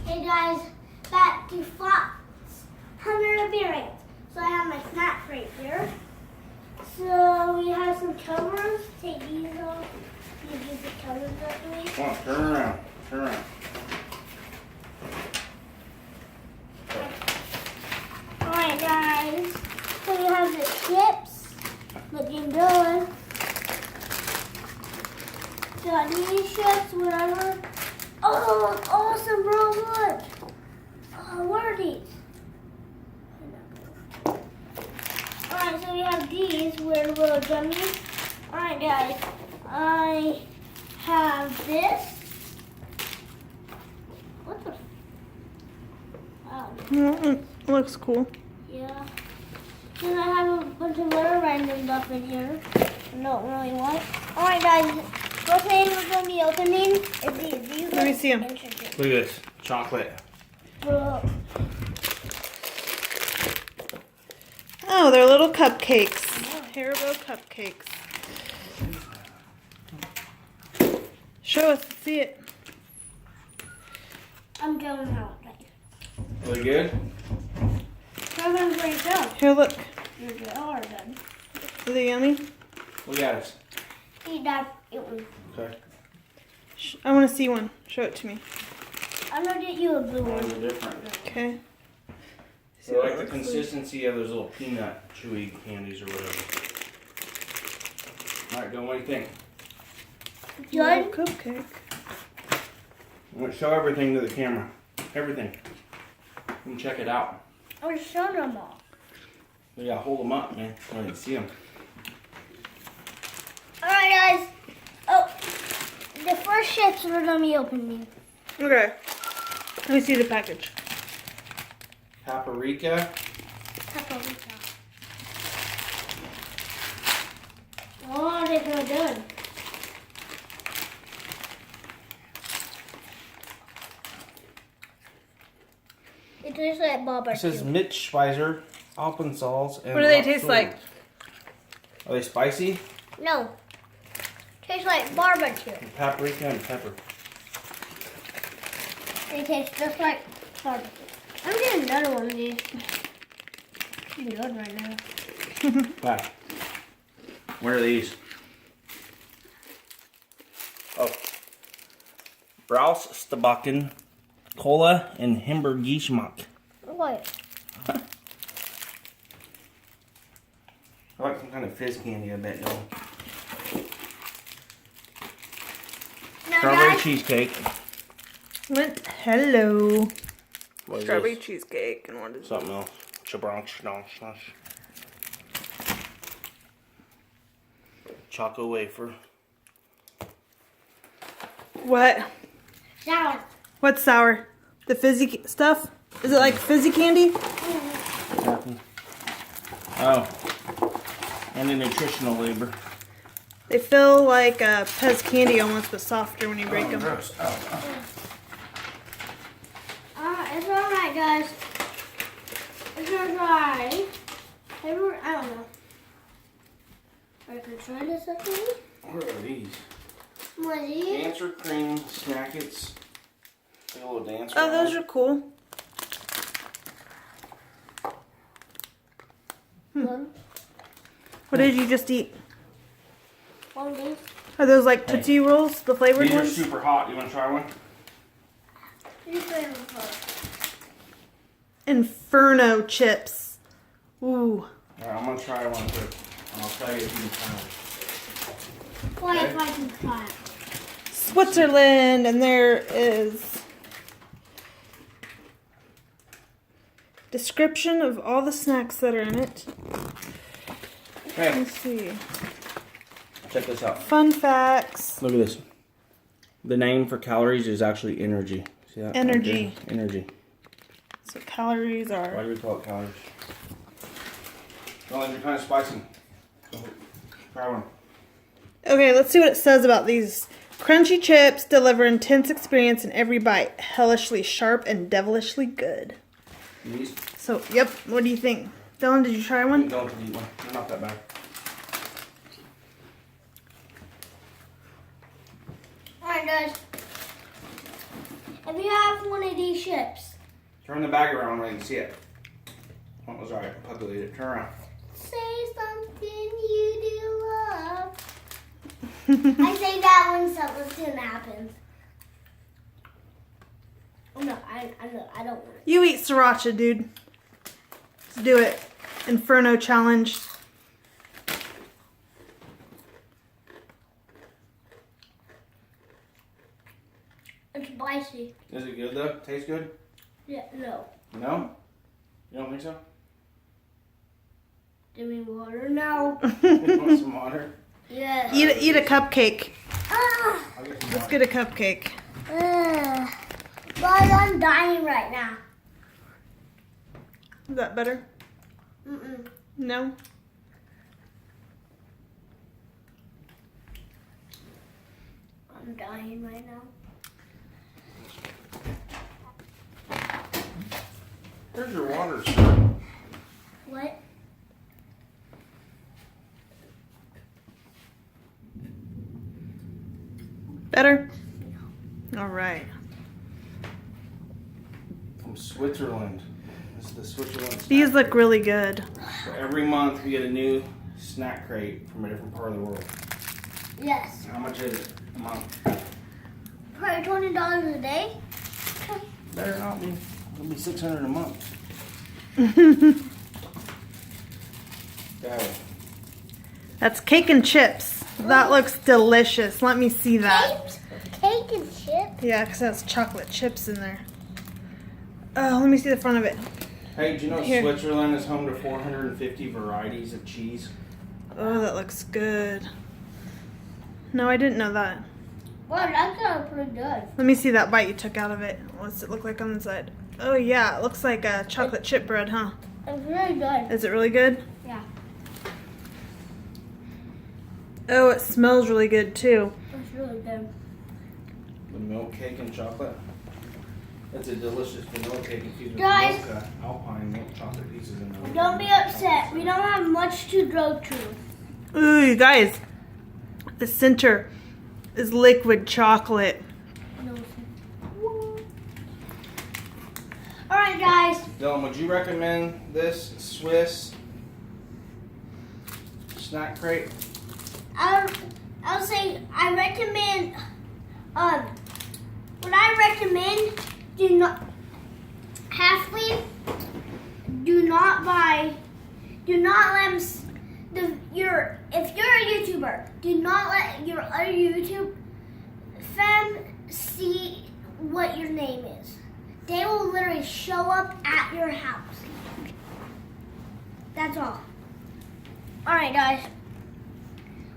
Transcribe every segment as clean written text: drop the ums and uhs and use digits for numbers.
Hey guys, back to Fox Hunter Bearings. So I have my snacks right here. So we have some covers. Take these off. You get the covers out the way. Come on, turn around. Turn around. Alright guys, so we have the chips. Looking good. Got these chips, whatever. Oh, awesome, bro, look. Oh, what are these? Alright, so we have these weird little gummies. Alright guys, I have this. What the? Wow. Looks cool. Yeah. Then I have a bunch of other random stuff in here. I don't really want. Alright guys, first thing we're going to be opening is these. These Let me look see 'em. interesting. Look at this. Chocolate. Oh, they're little cupcakes. Haribo cupcakes. Show us. See it. I'm going out. Look good? Everyone's ready to go. Here, look. You're good. Oh, we're done. Are they yummy? Look at us. Eat that. Eat one. Okay. I want to see one. Show it to me. I'm going to get you a blue Mine one. are different. Okay. I like the consistency of those little peanut chewy candies or whatever. Alright, Dylan, what do you think? Little Good? cupcake. I'm going to show everything to the camera. Everything. You can check it out. I'm showing them all. We gotta hold them up, man. So I can see them. Alright, guys. Oh, the first chips we're going to be opening. Okay. Let me see the package. Paprika. Paprika. Oh, they feel good. It tastes like barbecue. It says Mitch Spicer, Alpensalz, and What do they Rock taste Salt. like? Are they spicy? No. Tastes like barbecue. Paprika and pepper. They taste just like barbecue. I'm getting another one of these. I'm good right now. Wow. What are these? Oh. Braus Stabakken, Cola, and Hamburggeschmack. What? I like some kind of fizz candy, I bet, though. Now, Strawberry guys, cheesecake. Hello. What is Strawberry this? cheesecake. And what is Something else. Chabranch, Choco wafer. What? sour. What's sour? The fizzy stuff? Is it like fizzy candy? Happy. Oh. And a nutritional labor. They feel like Pez candy almost, but softer when you break them. Gross. Oh. It's alright, guys. It's alright. I don't know. I could try this actually. What are these? What are these? Dancer cream snackets. Like a little dance. Oh, those are cool. One. What did you just eat? One of these. Are those like Tootsie Rolls, the flavored These are ones? super hot. You want to try one? You try them first. Inferno chips. Ooh. Alright, I'm going to try one too. And I'll tell you if you can try it. Why Okay. if I can try it? Switzerland, and there is description of all the snacks that are in it. Okay, Let's see. check this out. Fun facts. Look at this. The name for calories is actually energy. See that? Energy. Right there? Energy. So calories Why are. do we call it calories? Well, they're kind of spicy. So, try one. Okay, let's see what it says about these. Crunchy chips deliver intense experience in every bite. Hellishly sharp and devilishly good. These? So, yep. What do you think? Dylan, did you try one? Don't eat one. They're not that bad. Alright, guys. if you have one of these chips, Turn the bag around where you can see it. What was right? Populate it. Turn around. say something you do love. I say that when something happens. Oh no, I don't want it. You eat sriracha, dude. Let's do it. Inferno challenge. It's spicy. Is it good though? Taste good? Yeah, no. No? You don't think so? Give me water now. You want some water? Yeah. Eat a cupcake. Ah. I'll get some Let's water. get a cupcake. But I'm dying right now. Is that better? Mm-mm. No? I'm dying right now. Where's your water, sir? What? Better? All right. From Switzerland. This is the Switzerland snack These look crate. really good. So every month we get a new snack crate from a different part of the world. Yes. How much is it a month? Probably $20 a day. Better not be. It'll be $600 a month. Okay. That's cake and chips. That looks delicious. Let me see that. Cake and chips. Yeah, because that's chocolate chips in there. Oh, let me see the front of it. Hey, do you know Here. Switzerland is home to 450 varieties of cheese? Oh, that looks good. No, I didn't know that. Wow, that's pretty good. Let me see that bite you took out of it. What's it look like on the side? Oh, yeah. It looks like a chocolate chip bread, huh? It's really good. Is it really good? Yeah. Oh, it smells really good, too. It's really good. The milk cake and chocolate. It's a delicious vanilla cake infused with Guys. Milka Alpine milk chocolate pieces in there. Don't be upset. We don't have much to go to. Ooh, you guys. The center is liquid chocolate. Alright, guys. Dylan, would you recommend this Swiss snack crate? I'll say I recommend what I recommend, do not Halfly, do not let if you're a YouTuber, do not let your other YouTube fam see what your name is. They will literally show up at your house. That's all. Alright, guys.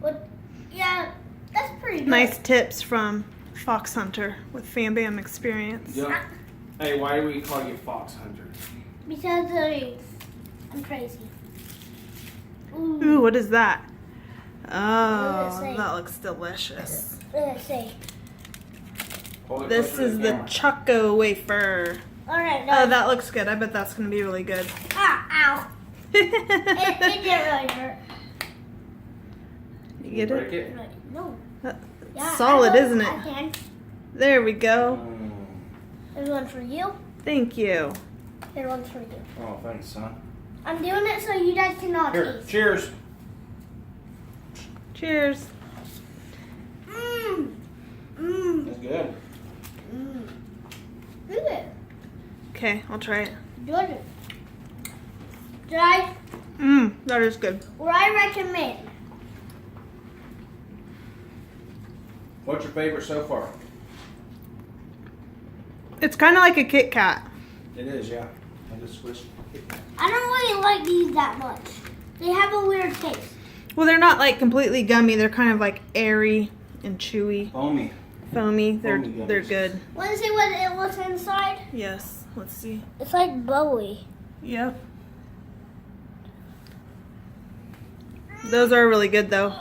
Well, yeah, that's pretty good. Nice tips from Fox Hunter with Fam Bam experience. Dylan, hey, why do we call you Fox Hunter? Because I'm crazy. Ooh, what is that? What Oh, does it say? that looks delicious. What did I say? Hold it This closer to is the camera. Choco wafer. Alright, Oh, guys. that looks good. I bet that's going to be really good. Ow. It didn't really hurt. You get Break it? it? No. That's Yeah, solid, I will. isn't I it? can. There we go. There's one for you. Thank you. There's one for you. Oh, thanks, son. I'm doing it so you guys cannot Here, taste. cheers. Cheers. Mmm. Mmm. That's good. Mmm. Good. Okay, I'll try it. Good. That is good. What I recommend. What's your favorite so far? It's kind of like a Kit Kat. It is, yeah. I just Swiss. I don't really like these that much. They have a weird taste. Well, they're not like completely gummy. They're kind of like airy and chewy, Foamy. foamy. They're Foamy they're gummies. good. Want to see what it looks inside? Yes. Let's see. It's like bubbly. Yep. Those are really good though.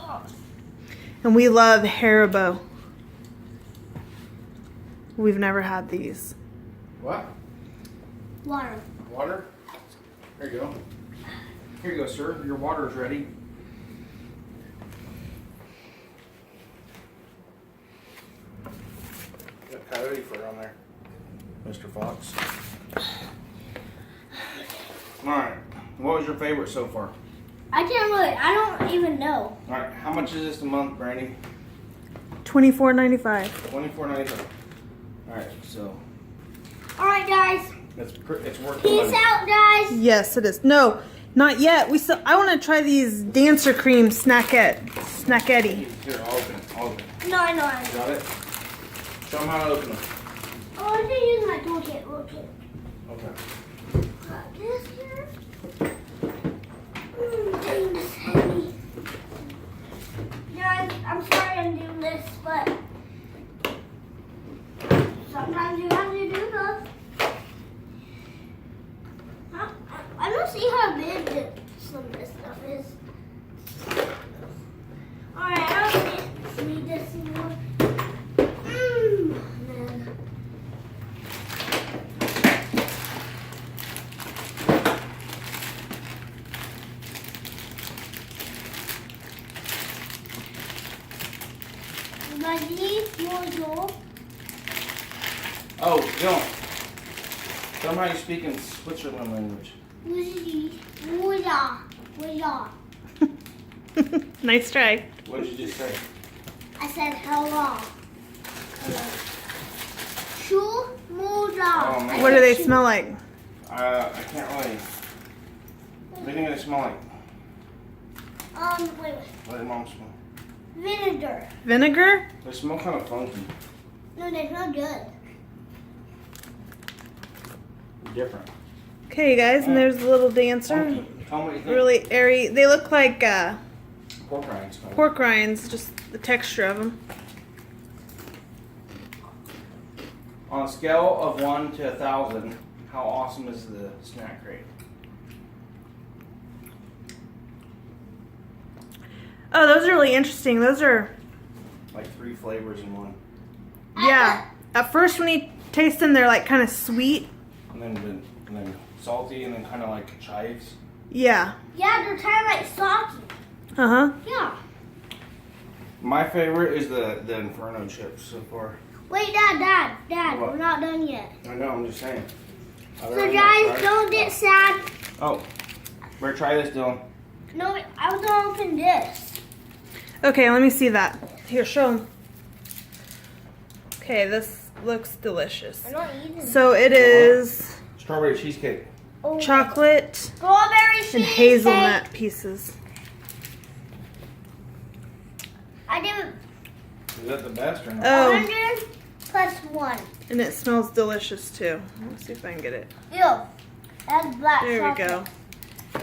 And we love Haribo. We've never had these. What? Water. Water? There you go. Here you go, sir. Your water is ready. Got coyote fur on there. Mr. Fox. Alright. What was your favorite so far? I don't even know. Alright, how much is this a month, Brandy? $24.95. $24.95. Alright, so Alright, guys. it's worth the Peace money. out, guys. Yes, it is. No, not yet. I want to try these Dancer Cream Snacketti. Here, I'll open it. I'll open it. No, I know. Got it? Show them how to open them. Oh, I'm gonna use my toolkit real quick. Okay. Got this here. Dang, this is heavy. Guys, I'm sorry I'm doing this, but sometimes you have to do this. I don't see how big some of this stuff is. Alright, I don't need this anymore. Man. Oh, Dylan. Tell them how you speak in Switzerland language. Nice try. What did you just say? I said hello. Shoe Oh, man. What do they smell like? I can't really. What do you think they smell like? Wait. What did Mom smell? Vinegar. Vinegar? They smell kind of funky. No, they smell good. Different. Okay, you guys, and there's the little dancer. Funky. Tell me what you think. Really airy. They look like Pork rinds. pork rinds, just the texture of them. On a scale of 1 to 1,000, how awesome is the snack crate? Oh, those are really interesting. Those are, Like 3 flavors in one. yeah. At first, when you taste them, they're like kind of sweet. And then salty and then kind of like chives. Yeah. Yeah, they're kind of like salty. Uh huh. Yeah. My favorite is the Inferno chips so far. Wait, Dad, What? we're not done yet. I know, I'm just saying. So guys, don't get sad. Oh, better try this, Dylan. No, I was gonna open this. Okay, let me see that. Here, show them. Okay, this looks delicious. I'm not eating. So it is Strawberry cheesecake. Oh, chocolate strawberry and cheesecake. hazelnut pieces. I did Is that the best or not? Oh, 100 plus 1. and it smells delicious too. Let's see if I can get it. Ew. That's black There we chocolate. go.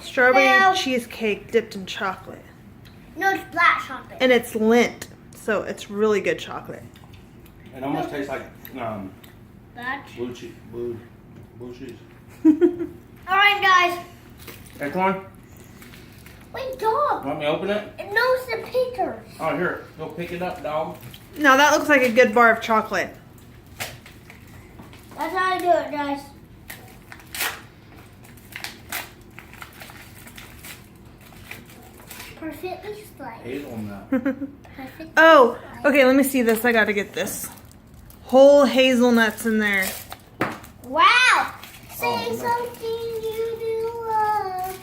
Strawberry Well- cheesecake dipped in chocolate. No, it's black chocolate. And it's Lindt, so it's really good chocolate. It almost tastes like Black. blue cheese. Blue cheese. Alright, guys. Hey, come on. Wait, dog. Want me to open it? It knows the pictures. Oh, here. Go pick it up, dog. Now that looks like a good bar of chocolate. That's how I do it, guys. Perfectly sliced. Hazelnut. Perfect. Oh, okay, let me see this. I gotta get this. Whole hazelnuts in there. Wow. Say Oh, no. something you do love.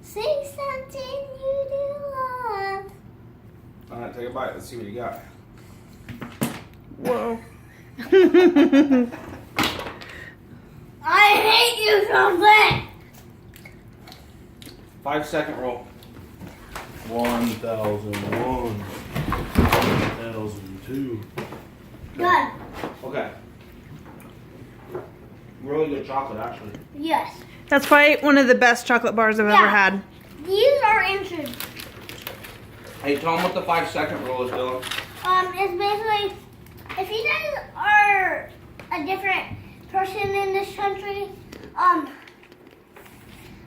Say something you do love. Alright, take a bite. Let's see what you got. Whoa. I hate you so much. 5-second roll. 1,001, 1,002. Good. Okay. Really good chocolate, actually. Yes. That's probably one of the best chocolate bars I've ever Yeah. had. These are interesting. Hey, tell them what the 5-second rule is, Dylan. It's basically, if you guys are a different person in this country,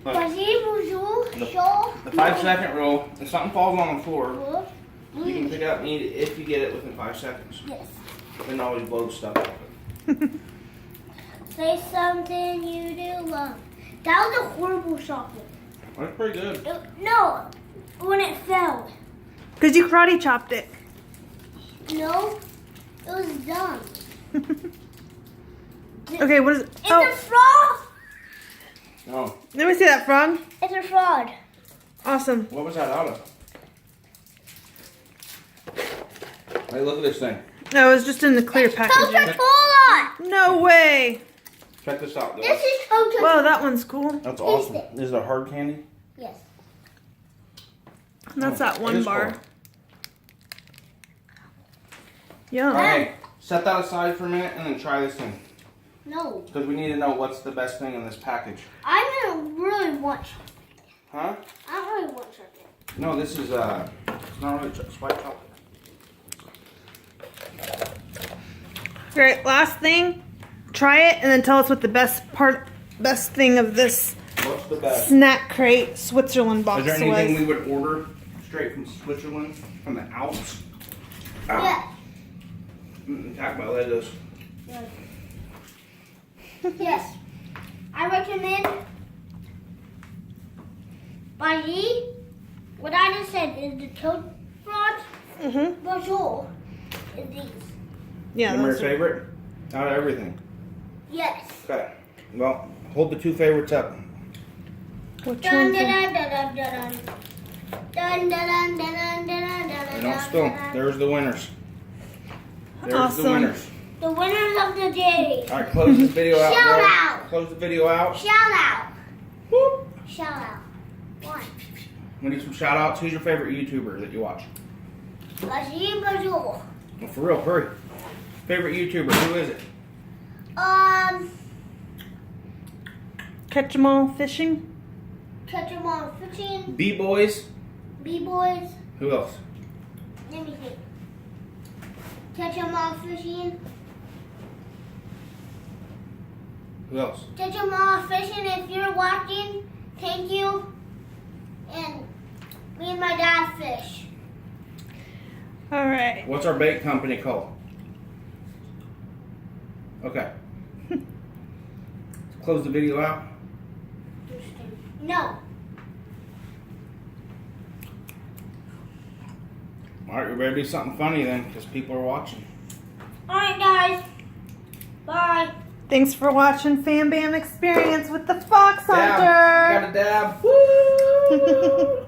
Look, vas-y, bonjour, The- chaud, the 5-second rule, if something falls on the floor, bonjour. you can pick it up and eat it if you get it within 5 seconds. Yes. And always blow the stuff off it. Say something you do love. That was a horrible chocolate. That's pretty good. No, when it fell. Because you karate chopped it. No, was dumb. Okay, what is it? It's a frog. Oh, Let me see that frog. It's a fraud. Awesome. what was that out of? Hey, look at this thing. No, it was just in the clear packaging. Coca-Cola. No way. Check this out, This though. is Coca-Cola. Whoa, that one's cool. That's awesome. Is it a hard candy? Yes. That's Oh, that it one is bar. hard. Yum. Okay, set that aside for a minute and then try this thing. No. Because we need to know what's the best thing in this package. I don't really want chocolate. Huh? I don't really want chocolate. No, this is, it's not really it's white chocolate. Great. Last thing. Try it and then tell us what the best thing of this What's the best? snack crate Switzerland box Is there anything was. we would order straight from Switzerland, from the Alps? Yeah. Attack my lettuce. Yes. I recommend Bali. What I just said is the toad frogs. Mm-hmm. Bonjour is these. Yeah. Number your those are- favorite? Out of everything. Yes. Okay. Well, hold the two favorites up. Which Dun, one's dun, it? dun, dun, dun, dun. Dun, dun, dun, dun, dun, dun, dun, They dun, don't spill. dun. There's the winners. There's the Awesome. winners. The winners of the day. All right, close this video out. Shout bro. out. Close the video out. Shout out. Whoop. Shout out. One. We need some shout outs. Who's your favorite YouTuber that you watch? Bali, bonjour. Well, for real, hurry. Favorite YouTuber, who is it? Catch 'em all fishing. Catch 'em all fishing. B-Boys. B-boys. Who else? Let me think. Catch 'em all fishing. Who else? Catch 'em all fishing. If you're watching, thank you. And me and my dad fish. All right. What's our bait company called? Okay. Close the video out. No. All right, we better do something funny then, because people are watching. Alright, guys. Bye. Thanks for watching Fam Bam Experience with the Fox Hunter. Dab. Got a dab. Woo!